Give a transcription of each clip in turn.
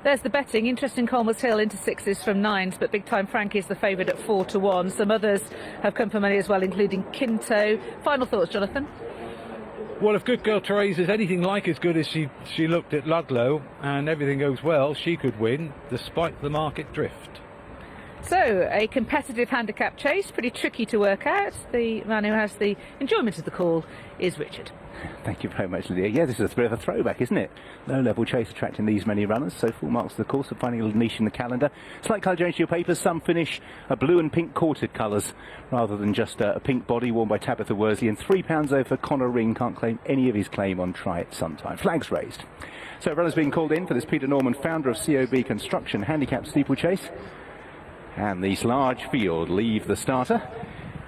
There's the betting. Interesting, Colmers Hill into 6s from 9s, but Big Time Frank is the favourite at 4-1. Some others have come for money as well, including Kinto. Final thoughts, Jonathan? Well, if Good Girl Therese is anything like as good as she looked at Ludlow, and everything goes well, she could win despite the market drift. So, a competitive handicap chase, pretty tricky to work out. The man who has the enjoyment of the call is Richard. Thank you very much, Lydia. Yeah, this is a bit of a throwback, isn't it? Low-level chase attracting these many runners, so full marks of the course of finding a little niche in the calendar. Slight colour change to your papers, some finish blue and pink quartered colours rather than just a pink body worn by Tabitha Worsley, and £3 over Connor Ring. Can't claim any of his claim on Try It Sometime. Flags raised. So runners being called in for this Peter Norman, founder of COB Construction Handicap Steeplechase. And these large field leave the starter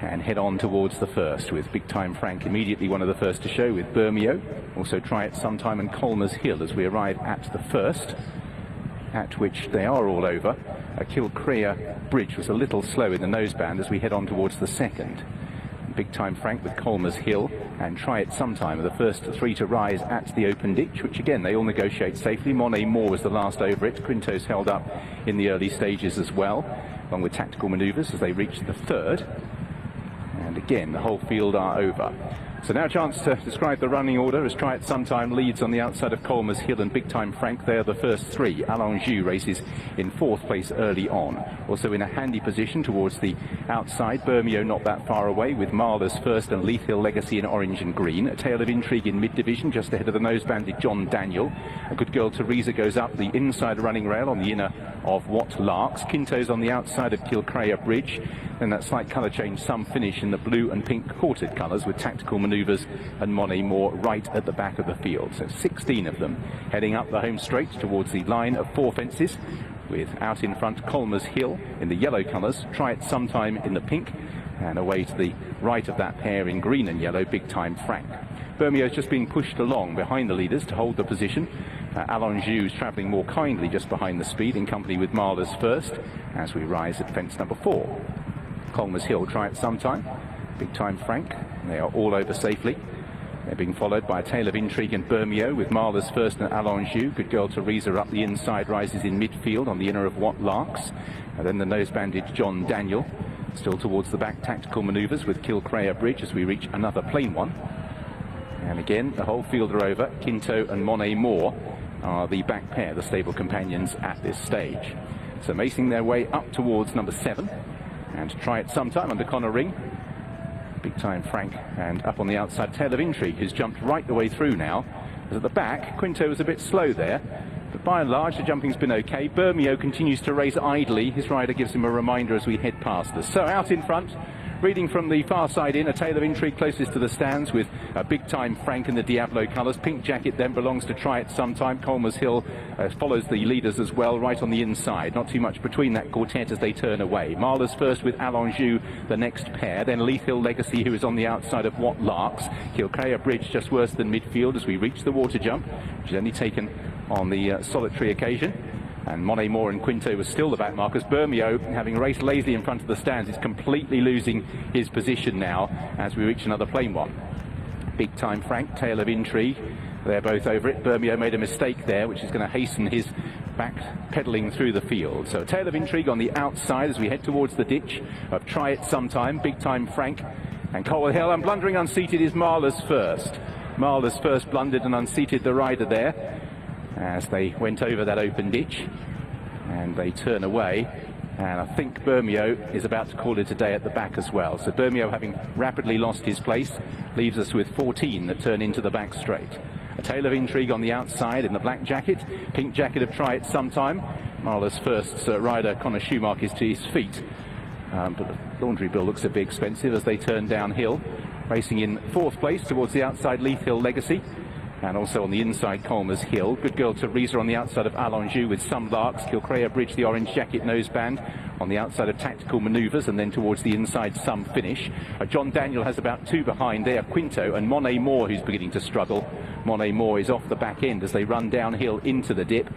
and head on towards the first, with Big Time Frank immediately one of the first to show, with Bermeo. Also Try It Sometime and Colmers Hill as we arrive at the first, at which they are all over. Kilcrea Bridge was a little slow in the noseband as we head on towards the second. Big Time Frank with Colmers Hill and Try It Sometime are the first three to rise at the open ditch, which again they all negotiate safely. Monet Moore was the last over it. Quinto's held up in the early stages as well, along with tactical manoeuvres as they reach the third. And again, the whole field are over. So now a chance to describe the running order as Try It Sometime leads on the outside of Colmers Hill and Big Time Frank. They are the first three. Allonjou races in fourth place early on. Also in a handy position towards the outside, Bermeo not that far away, with Marler's first and Leith Hill Legacy in orange and green. A Tale of Intrigue in mid-division just ahead of the nose-banded John Daniel. A Good Girl Teresa goes up the inside running rail on the inner of What Larks. Kinto's on the outside of Kilcrea Bridge. Then that slight colour change, some finish in the blue and pink quartered colours, with tactical manoeuvres and Monet Moore right at the back of the field. So 16 of them heading up the home straight towards the line of four fences, with out in front Colmers Hill in the yellow colours, Try It Sometime in the pink, and away to the right of that pair in green and yellow, Big Time Frank. Bermeo's just being pushed along behind the leaders to hold the position. Allonjou's travelling more kindly just behind the speed in company with Marler's first as we rise at fence number 4. Colmers Hill, Try It Sometime, Big Time Frank, they are all over safely. They're being followed by A Tale of Intrigue and Bermeo, with Marler's first and Allonjou. Good Girl Teresa up the inside, rises in midfield on the inner of What Larks. And then the nose-banded John Daniel, still towards the back, tactical manoeuvres with Kilcrea Bridge as we reach another plain one. And again, the whole field are over. Kinto and Monet Moore are the back pair, the stable companions at this stage. So macing their way up towards number 7. And Try It Sometime under Connor Ring. Big Time Frank, and up on the outside Tale of Intrigue, who's jumped right the way through now. As at the back, Quinto was a bit slow there, but by and large the jumping's been okay. Bermeo continues to race idly. His rider gives him a reminder as we head past us. So out in front, reading from the far side in, A Tale of Intrigue closest to the stands, with a Big Time Frank in the Diablo colours. Pink Jacket then belongs to Try It Sometime. Colmers Hill follows the leaders as well, right on the inside. Not too much between that quartet as they turn away. Marler's first with Allonjou, the next pair. Then Leith Hill Legacy, who is on the outside of What Larks. Kilcrea Bridge just worse than midfield as we reach the water jump, which is only taken on the solitary occasion. And Monet Moore and Quinto was still the back markers. Bermeo, having raced lazily in front of the stands, is completely losing his position now as we reach another plain one. Big Time Frank, Tale of Intrigue, they're both over it. Bermeo made a mistake there, which is going to hasten his back pedalling through the field. So Tale of Intrigue on the outside as we head towards the ditch of Try It Sometime. Big Time Frank and Colmers Hill, and blundering unseated is Marler's first. Marler's first blundered and unseated the rider there as they went over that open ditch, and they turn away, and I think Bermeo is about to call it a day at the back as well. So Bermeo, having rapidly lost his place, leaves us with 14 that turn into the back straight. A Tale of Intrigue on the outside in the black jacket. Pink Jacket of Try It Sometime. Marler's first rider, Connor Schumacher, is to his feet, but the laundry bill looks a bit expensive as they turn downhill. Racing in fourth place towards the outside, Leith Hill Legacy. And also on the inside, Colmers Hill. Good Girl Teresa on the outside of Allonjou with Some Larks. Kilcrea Bridge, the orange jacket noseband, on the outside of Tactical Manoeuvres, and then towards the inside, Some Finish. John Daniel has about 2 behind there, Quinto, and Monet Moore, who's beginning to struggle. Monet Moore is off the back end as they run downhill into the dip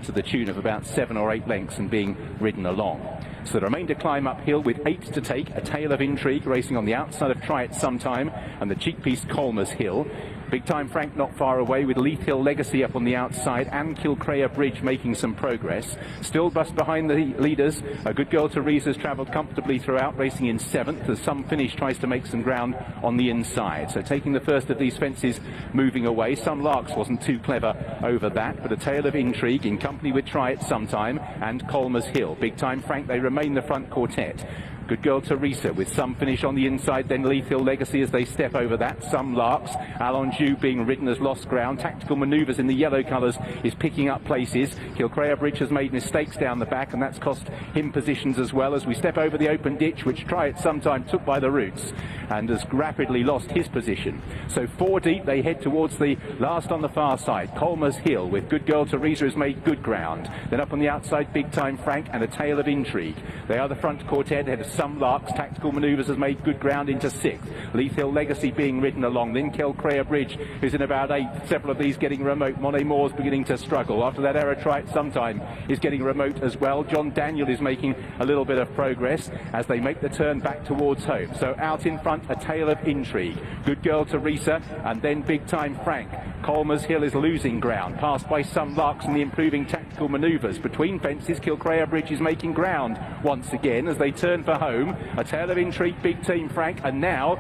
to the tune of about 7 or 8 lengths and being ridden along. So the remainder climb uphill with 8 to take. A Tale of Intrigue racing on the outside of Try It Sometime and the cheek piece Colmers Hill. Big Time Frank not far away, with Leith Hill Legacy up on the outside and Kilcrea Bridge making some progress. Still just behind the leaders. A Good Girl Teresa's travelled comfortably throughout, racing in 7th as Some Finish tries to make some ground on the inside. So taking the first of these fences, moving away. Some Larks wasn't too clever over that, but A Tale of Intrigue in company with Try It Sometime and Colmer's Hill. Big Time Frank, they remain the front quartet. Good Girl Teresa with Some Finish on the inside, then Leith Hill Legacy as they step over that. Some Larks, Allonjou being ridden as lost ground. Tactical Manoeuvres in the yellow colours is picking up places. Kilcrea Bridge has made mistakes down the back, and that's cost him positions as well as we step over the open ditch, which Try It Sometime took by the roots and has rapidly lost his position. So 4 deep, they head towards the last on the far side. Colmer's Hill with Good Girl Teresa has made good ground. Then up on the outside, Big Time Frank and A Tale of Intrigue. They are the front quartet ahead of Some Larks. Tactical Manoeuvres has made good ground into 6th. Leith Hill Legacy being ridden along. Then Kilcrea Bridge is in about 8th. Several of these getting remote. Monet Moore's beginning to struggle. After that error, Try It Sometime is getting remote as well. John Daniel is making a little bit of progress as they make the turn back towards home. So out in front, A Tale of Intrigue. Good Girl Teresa and then Big Time Frank. Colmer's Hill is losing ground, passed by Some Larks and the improving Tactical Manoeuvres. Between fences, Kilcrea Bridge is making ground once again as they turn for home. A Tale of Intrigue, Big Team Frank, and now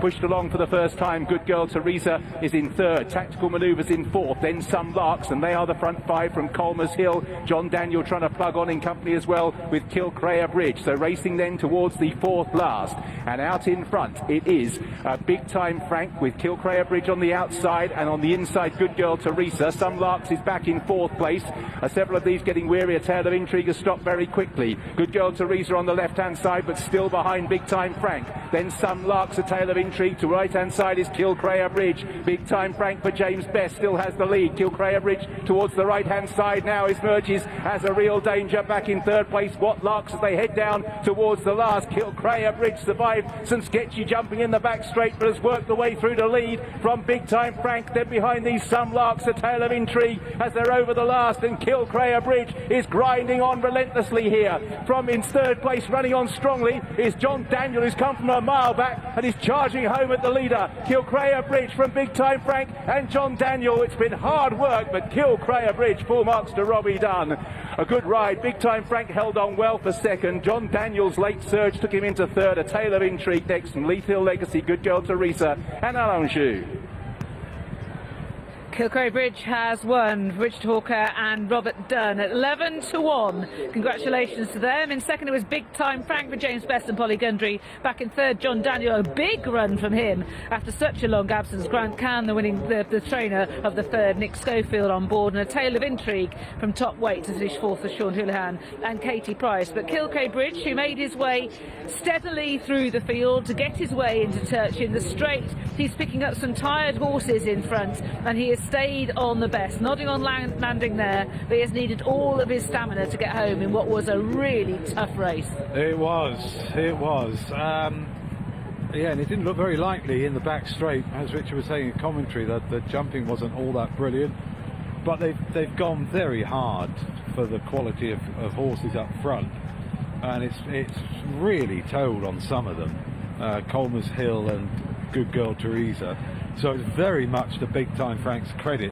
pushed along for the first time. Good Girl Teresa is in 3rd. Tactical Manoeuvres in 4th. Then Some Larks, and they are the front 5 from Colmer's Hill. John Daniel trying to plug on in company as well with Kilcrea Bridge. So racing then towards the 4th last. And out in front, it is Big Time Frank with Kilcrea Bridge on the outside, and on the inside, Good Girl Teresa. Some Larks is back in 4th place. Several of these getting weary. A Tale of Intrigue has stopped very quickly. Good Girl Teresa on the left-hand side, but still behind Big Time Frank. Then Some Larks, A Tale of Intrigue. To right-hand side is Kilcrea Bridge. Big Time Frank for James Best still has the lead. Kilcrea Bridge towards the right-hand side now emerges as a real danger. Back in 3rd place, What Larks as they head down towards the last. Kilcrea Bridge survived some sketchy jumping in the back straight, but has worked the way through to lead from Big Time Frank. Then behind these Some Larks, A Tale of Intrigue as they're over the last, and Kilcrea Bridge is grinding on relentlessly here. From in 3rd place, running on strongly, is John Daniel, who's come from a mile back and is charging home at the leader. Kilcrea Bridge from Big Time Frank and John Daniel. It's been hard work, but Kilcrea Bridge, full marks to Robbie Dunn. A good ride. Big Time Frank held on well for 2nd. John Daniel's late surge took him into 3rd. A Tale of Intrigue next from Leith Hill Legacy, Good Girl Teresa and Allonjou. Kilcrea Bridge has won. Richard Hawker and Robert Dunn at 11-1. Congratulations to them. In 2nd it was Big Time Frank for James Best and Polly Gundry. Back in 3rd, John Daniel. A big run from him after such a long absence. Grant Can, the trainer of the 3rd, Nick Schofield on board, and A Tale of Intrigue from top weight to finish 4th with Sean Houlihan and Katie Price. But Kilcrea Bridge, who made his way steadily through the field to get his way into Turchin, the straight, he's picking up some tired horses in front, and he has stayed on the best, nodding on landing there, but he has needed all of his stamina to get home in what was a really tough race. It was. Yeah, and it didn't look very likely in the back straight, as Richard was saying in commentary, that the jumping wasn't all that brilliant, but they've gone very hard for the quality of horses up front, and it's really told on some of them, Colmer's Hill and Good Girl Teresa. So it's very much to Big Time Frank's credit